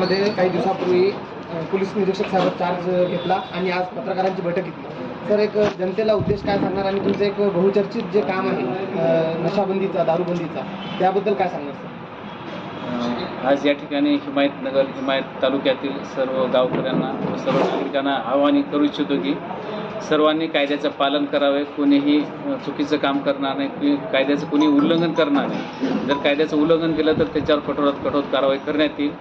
शहरामध्ये काही दिवसापूर्वी पोलीस निरीक्षक साहेब चार्ज घेतला आणि आज पत्रकारांची बैठक घेतली। सर, एक जनतेला उद्देश काय सांगणार आणि तुमचं एक बहुचर्चित जे काम आहे नशाबंदीचा, दारूबंदीचा, त्याबद्दल काय सांगणार सर? आज या ठिकाणी हिमायत तालुक्यातील सर्व गावकऱ्यांना व सर्व नागरिकांना आवाहन करू इच्छितो की सर्वांनी कायद्याचं पालन करावे। कोणीही चुकीचं काम करणार नाही, कायद्याचं कोणी उल्लंघन करणार नाही। जर कायद्याचं उल्लंघन केलं तर त्याच्यावर कठोरात कठोर कारवाई करण्यात येईल।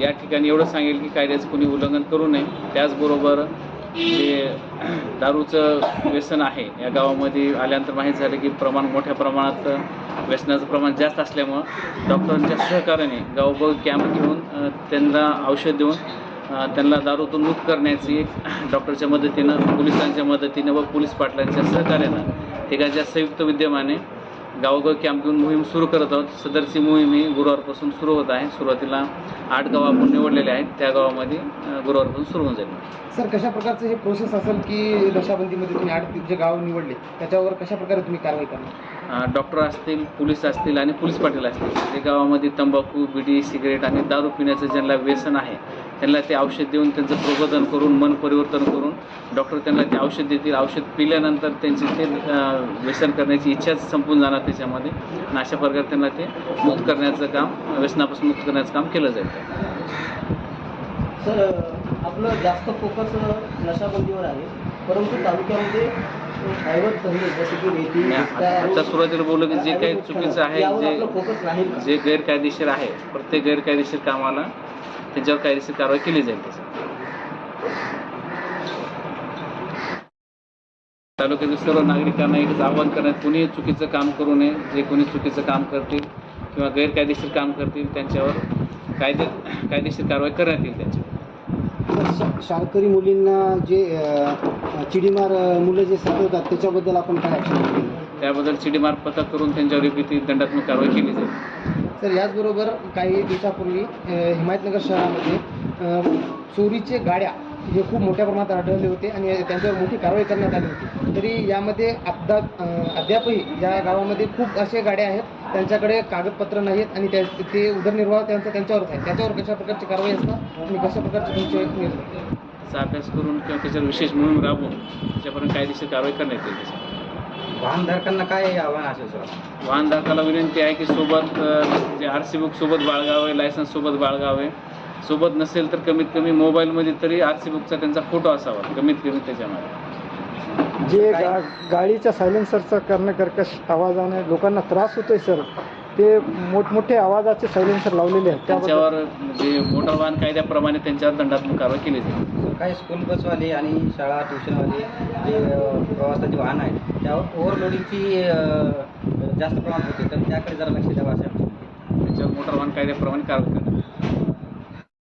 या ठिकाणी एवढं सांगेल की कायद्याचं कोणी उल्लंघन करू नये। त्याचबरोबर जे दारूचं व्यसन आहे या गावामध्ये आल्यानंतर माहीत झालं की मोठ्या प्रमाणात व्यसनाचं प्रमाण जास्त असल्यामुळं डॉक्टरांच्या सहकार्याने गावोगाव कॅम्प घेऊन त्यांना औषध देऊन त्यांना दारूतून मुक्त करण्याची एक डॉक्टरच्या मदतीनं, पोलिसांच्या मदतीनं व पोलीस पाटलांच्या सहकार्यानं तिघांच्या संयुक्त विद्यमाने गावोगाव कॅम्प घेऊन मोहीम सुरू करत आहोत। सदरची मोहीम ही गुरुवारपासून सुरू होत आहे। सुरुवातीला 8 गाव आपण निवडलेले आहेत, त्या गावामध्ये गुरुवारपासून सुरू होऊन जाईल। सर, कशा प्रकारचं हे प्रोसेस असेल की नशाबंदीमध्ये तुम्ही 8 जे गाव निवडले त्याच्यावर कशा प्रकारे तुम्ही कारवाई करणार? डॉक्टर असतील, पोलीस असतील आणि पोलीस पाटील असतील, जे गावामध्ये तंबाखू, बिडी, सिगरेट आणि दारू पिण्याचं ज्यांना व्यसन आहे त्यांना ते औषध देऊन त्यांचं प्रबोधन करून, मन परिवर्तन करून डॉक्टर त्यांना ते औषध देतील। औषध पिल्यानंतर त्यांची ते व्यसन करण्याची इच्छाच संपून जाणार त्याच्यामध्ये आणि अशा प्रकारे त्यांना ते मुक्त करण्याचं काम, व्यसनापासून मुक्त करण्याचं काम केलं जाईल। सर, आपलं जास्त फोकस नशाबंदीवर आहे, परंतु तालुक्यामध्ये आता सुरुवातीला बोललो की जे काही चुकीचं आहे, जे गैरकायदेशीर आहे, प्रत्येक गैरकायदेशीर कामाला त्याच्यावर कायदेशीर कारवाई केली जाईल। तालुक्यातील सर्व नागरिकांना एकच आवाहन करण्यात, कुणी चुकीचं काम करू नये। जे कोणी चुकीचं काम करतील किंवा गैरकायदेशीर काम करतील त्यांच्यावर कायदेशीर कारवाई करण्यात येईल। त्यांच्यावर शाळकरी मुलींना जे चिडीमार मुलं जे सापडतात त्याच्याबद्दल आपण काय ॲक्शन घेऊ? त्याबद्दल चिडीमार पथक करून त्यांच्यावर योग्य दंडात्मक कारवाई केली जाईल। तर याचबरोबर काही दिवसापूर्वी हिमायतनगर शहरामध्ये चोरीचे गाड्या हे खूप मोठ्या प्रमाणात आढळले होते आणि त्यांच्यावर मोठी कारवाई करण्यात आली होती। तरी यामध्ये अद्यापही ज्या गावामध्ये खूप असे गाड्या आहेत त्यांच्याकडे कागदपत्र नाहीत आणि ते उदरनिर्वाह त्यांच्यावरच आहे, त्याच्यावर कशा प्रकारची कारवाई असतात आणि कशा प्रकारचे तुमचे निर्णय? त्याचा अभ्यास करून किंवा त्याच्यावर विशेष मोहीम राबवून त्याच्यापर्यंत कायदेशीर कारवाई करण्यात येईल। वाहनधारकांना काय आव्हान असेल सर? वाहनधारकाला विनंती आहे की सोबत जे RC बुक सोबत बाळगावे, लायसन्स सोबत बाळगावे। सोबत नसेल तर कमीत कमी मोबाईलमध्ये तरी RC बुकचा त्यांचा फोटो असावा कमीत कमी त्याच्यामध्ये। जे गाडीच्या सायलेन्सरचा करणं कर्कश आवाजाने लोकांना त्रास होतोय सर, ते मोठमोठे आवाजाचे सायलेन्सर लावलेले आहेत, त्याच्यावर जे मोटार वाहन कायद्याप्रमाणे त्यांच्यावर दंडात्मक कारवाई केली जाईल। काही स्कूल बसवाले आणि शाळा ट्युशनवाले जे प्रवासाचे वाहन आहेत त्यावर ओव्हरलोडिंगची जास्त प्रमाणात होते, तर त्याकडे जरा लक्ष द्यावं असेल। त्याच्यावर मोटार वाहन कायद्याप्रमाणे कारवाई करणार।